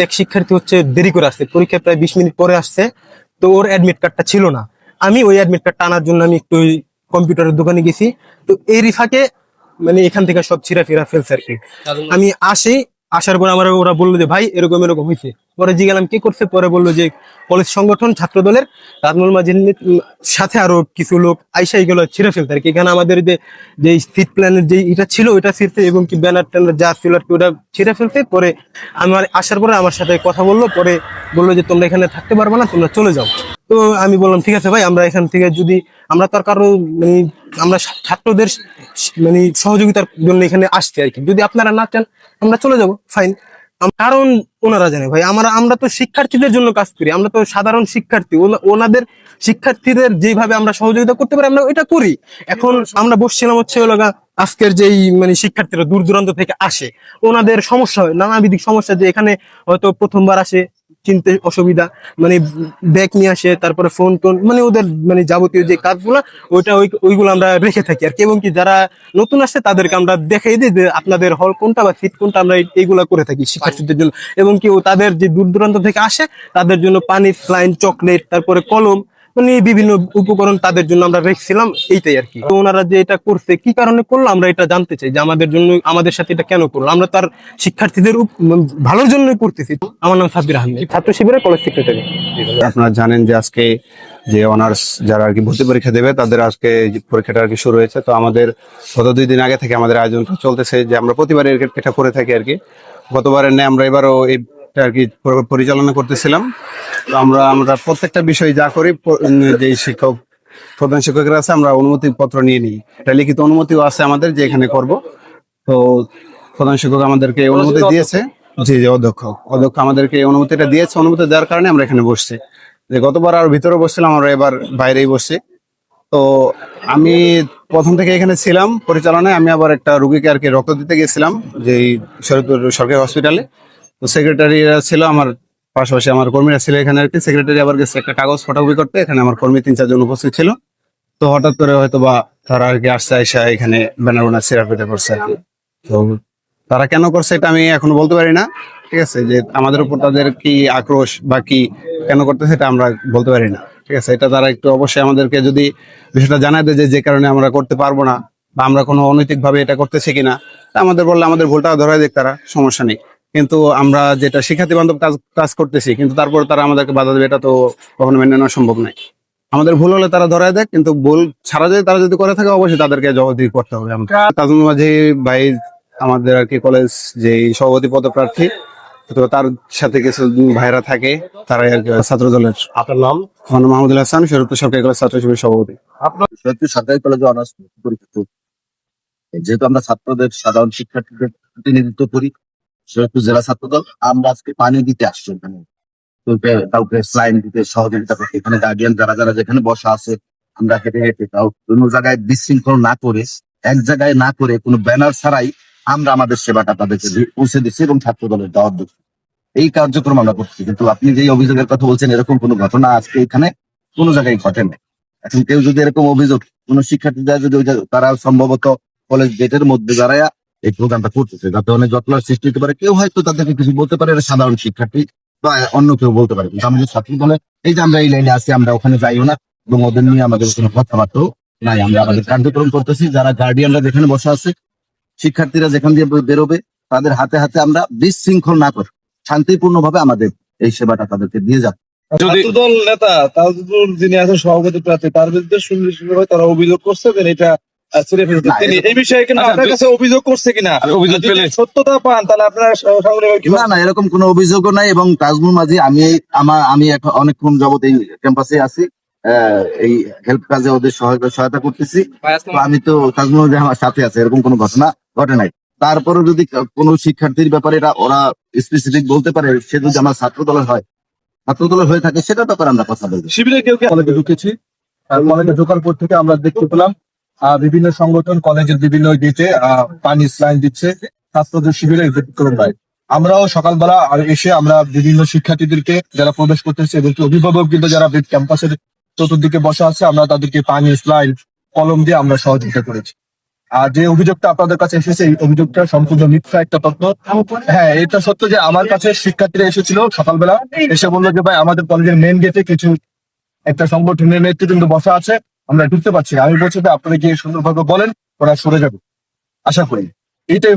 এক শিক্ষার্থী হচ্ছে দেরি করে আসছে, পরীক্ষা প্রায় 20 মিনিট পরে আসছে। তো ওর অ্যাডমিট কার্ডটা ছিল না। আমি ওই অ্যাডমিট কার্ডটা আনার জন্য আমি একটু কম্পিউটারের দোকানে গেছি। তো এই রিফাকে মানে এখান থেকে সব ছিঁড়া ফিরা ফেলছে আর কি। আমি আসার পর আমার ওরা বললো যে ভাই এরকম এরকম হয়েছে। পরে জিজ্ঞালাম কি করছে, পরে বললো যে কলেজ সংগঠন ছাত্র দলের রাজমুল মাঝির সাথে আরো কিছু লোক আইসা এগুলো ছিঁড়ে ফেলতে আর কি। এখানে আমাদের যে সিট প্ল্যানের যে এটা ছিল ওইটা ছিঁড়তে, এবং কি ব্যানার ট্যানার যা ছিল আর কি ওটা ছিঁড়ে ফেলতে। পরে আমার আসার পরে আমার সাথে কথা বললো, পরে বললো যে তোমরা এখানে থাকতে পারবে না, তোমরা চলে যাও। তো আমি বললাম ঠিক আছে ভাই, আমরা এখান থেকে যদি আমরা তার কারো মানে আমরা ছাত্রদের মানে সহযোগিতার জন্য এখানে আসছি আর কি, যদি আপনারা না চান আমরা চলে যাব, ফাইন। কারণ ওনারা জানে ভাই আমরা তো শিক্ষার্থীদের জন্য কাজ করি, আমরা তো সাধারণ শিক্ষার্থী। ওনাদের শিক্ষার্থীদের যেভাবে আমরা সহযোগিতা করতে পারি আমরা এটা করি। এখন আমরা বসছিলাম হচ্ছে ওলাগা আজকের যেই মানে শিক্ষার্থীরা দূর দূরান্ত থেকে আসে, ওনাদের সমস্যা হয়, নানাবিধ সমস্যা, যে এখানে হয়তো প্রথমবার আসে, চিনতে অসুবিধা, মানে ব্যাগ নিয়ে আসে, তারপরে ফোন টোন, মানে ওদের মানে যাবতীয় যে কাজগুলো ওইগুলো আমরা রেখে থাকি আর কি। এবং কি যারা নতুন আসে তাদেরকে আমরা দেখাই দিই যে আপনাদের হল কোনটা বা সিট কোনটা, আমরা এইগুলা করে থাকি শিক্ষার্থীদের জন্য। এবং কি তাদের যে দূর দূরান্ত থেকে আসে তাদের জন্য পানি, স্লাইন, চকলেট, তারপরে কলম, মানে বিভিন্ন উপকরণ তাদের জন্য আমরা রেখেছিলাম, এইটাই আর কি। তো ওনারা যে এটা করছে কি কারণে করলো আমরা এটা জানতে চাই, যে আমাদের জন্য আমাদের সাথে এটা কেন করলো। আমরা তার শিক্ষার্থীদের ভালোর জন্যই করতেছি। আমার নাম সাব্বির আহমেদ, ছাত্র শিবিরের কলেজ সেক্রেটারি। আপনারা জানেন যে আজকে যে অনার্স যারা আর কি ভর্তি পরীক্ষা দেবে তাদের আজকে পরীক্ষাটা আর কি শুরু হয়েছে। তো আমাদের গত 2 দিন আগে থেকে আমাদের আয়োজনটা চলতেছে, যে আমরা প্রতিবার এটা করে থাকি আর কি। গতবারের ন্যায় আমরা এবারও এটা আর কি পরিচালনা করতেছিলাম। তো আমরা প্রত্যেকটা বিষয় যা করি, যে প্রধান শিক্ষকেরা আছে আমরা অনুমতি পত্র নিয়ে নিই, এটা লিখিত অনুমতিও আছে আমাদের যে এখানে করব। তো প্রধান শিক্ষক আমাদেরকে অনুমতি দিয়েছে, জি জি অধ্যক্ষ আমাদেরকে অনুমতিটা দিয়েছে। অনুমতি দেওয়ার কারণে আমরা এখানে বসছি। যে গতবার আর ভিতরে বসছিলাম, আমরা এবার বাইরেই বসছি। তো আমি প্রথম থেকে এখানে ছিলাম পরিচালনায়। আমি আবার একটা রুগীকে আর কি রক্ত দিতে গেছিলাম যে শরীয়তপুর সরকারি হসপিটালে। তো সেক্রেটারিরা ছিল আমার পাশাপাশি, আমার কর্মীরা ছিল এখানে আর কি। সেক্রেটারি আবার গেছে একটা কাগজ ফটোকপি করতে, এখানে আমার কর্মী 3-4 জন উপস্থিত ছিল। তো হঠাৎ করে হয়তো বা তারা আর কি আসছে, আইসা এখানে ব্যানার বোনার ছিঁড়াফিটা করছে আর কি। তো তারা কেন করছে এটা আমি এখনো বলতে পারি না, ঠিক আছে। যে আমাদের উপর তাদের কি আক্রোশ বা কি কেন করতেছে এটা আমরা বলতে পারি না, ঠিক আছে। এটা তারা একটু অবশ্যই আমাদেরকে যদি বিষয়টা জানায় দেয় যে কারণে আমরা করতে পারবো না বা আমরা কোনো অনৈতিক ভাবে এটা করতেছি কিনা, আমাদের বললে আমাদের ভুলটা ধরাই দেখ, তারা সমস্যা নেই। কিন্তু আমরা যেটা শিক্ষার্থী বান্ধব কাজ করতেছি, কিন্তু তারপর তারা আমাদেরকে বাধা দেবে, এটা তো কখনো মেনে নেওয়া সম্ভব নয়। আমাদের ভুল হলে তারা ধরায় দেয়, কিন্তু ভুল ছাড়া যদি তারা যদি করে থাকে অবশ্যই তাদেরকে জবাবদিহি করতে হবে। আমরা তাজমুল মাঝি ভাই আমাদের আর কি কলেজ যে সভাপতি পদপ্রার্থী, তো তার সাথে কিছু ভাইরা থাকে, তারাই আর কি ছাত্র দলের। আপনার নাম? আমার নাম মাহমুদুল হাসান, শরীয়তপুর সরকারি কলেজ ছাত্র শিবির সভাপতি। আপনার শরীয়তপুর সরকারি কলেজে অনার্স পরীক্ষা, যেহেতু আমরা ছাত্রদের সাধারণ শিক্ষার্থীদের প্রতিনিধিত্ব করি, শরীয়তপুর জেলা ছাত্র দল, আমরা আজকে পানি দিতে আসছি এখানে, কাউকে স্লাইন দিতে সহযোগিতা করতে। এখানে গার্ডিয়ান যারা যারা যেখানে বসা আছে, আমরা হেঁটে হেঁটে কোনো জায়গায় বিশৃঙ্খল না করে, এক জায়গায় না করে, কোনো ব্যানার ছাড়াই আমরা আমাদের সেবাটা তাদেরকে পৌঁছে দিচ্ছি এবং ছাত্র দলের দাওয়াত দিচ্ছি। এই কার্যক্রম আমরা করছি। কিন্তু আপনি যে অভিযোগের কথা বলছেন, এরকম কোনো ঘটনা আজকে এখানে কোনো জায়গায় ঘটে না। এখন কেউ যদি এরকম অভিযোগ কোনো শিক্ষার্থীরা যদি তারা সম্ভবত কলেজ গেটের মধ্যে দাঁড়ায় এই প্রোগ্রামটা করতেছে, যাতে অনেক জটলার সৃষ্টি হতে পারে, কেউ হয়তো তাদেরকে কিছু বলতে পারে, এটা সাধারণ শিক্ষার্থী বা অন্য কেউ বলতে পারে। কিন্তু আমাদের ছাত্র দলে এই যে আমরা এই লাইনে আছি, আমরা ওখানে যাইও না এবং ওদের নিয়ে আমাদের কোনো কথাবার্তাও নাই। আমরা আমাদের কার্যক্রম করতেছি। যারা গার্ডিয়ানরা যেখানে বসে আছে, শিক্ষার্থীরা যেখান দিয়ে বেরোবে, তাদের হাতে হাতে আমরা বিশৃঙ্খল না করে শান্তিপূর্ণ ভাবে আমাদের এই সেবাটা তাদেরকে দিয়ে যাব। ছাত্রদল নেতা তাজুল যিনি এখন সভাপতি প্রার্থী, তার বিরুদ্ধে সুনির্দিষ্টভাবে তারা অভিযোগ করছে যে এটা এই বিষয়ে কিনা আপনার কাছে অভিযোগ করছে কিনা, অভিযোগ পেলে সত্যতা পান তাহলে আপনারা না না, এরকম কোনো অভিযোগও নাই। এবং তাজমুল মাঝি আমি অনেকক্ষণ যাবত এই ক্যাম্পাসে আছি, এই হেল্প কাজে ওদের সহায়তা করতেছি। আমি তো তাজমুল মাঝি আমার সাথে আছে, এরকম কোনো ঘটনা ঘটে নাই। তারপরে যদি কোনো শিক্ষার্থীর ব্যাপারে ওরা স্পেসিফিক বলতে পারে, সে যদি আমার ছাত্র দলের হয়ে থাকে, সেটার ব্যাপারে আমরা কথা বলবো। শিবিরে কেউ কলেজে ঢুকেছি, কলেজে ঢোকার পর থেকে আমরা দেখতে পেলাম বিভিন্ন সংগঠন কলেজের বিভিন্ন গেটে পানি স্লাইন দিচ্ছে ছাত্রদের শিবিরে ব্যতিক্রম নয়। আমরাও সকালবেলা এসে আমরা বিভিন্ন শিক্ষার্থীদেরকে যারা প্রবেশ করতেছে এবং অভিভাবক কিন্তু যারা ক্যাম্পাসের চতুর্দিকে বসা আছে, আমরা তাদেরকে পানি স্লাইন কলম দিয়ে আমরা সহযোগিতা করেছি। আর যে অভিযোগটা আপনাদের কাছে এসেছে এই অভিযোগটা সম্পূর্ণ মিথ্যা একটা তথ্য। হ্যাঁ, এটা সত্য যে আমার কাছে শিক্ষার্থীরা এসেছিল সকালবেলা, এসে বললো যে ভাই আমাদের কলেজের মেন গেটে কিছু একটা সংগঠনের নেতৃবৃন্দ বসা আছে, আমরা ঢুকতে পারছি না। আমি বলছি যে আপনারা গিয়ে সুন্দরভাবে বলেন, ওরা সরে যাবে, আশা করি এইটাই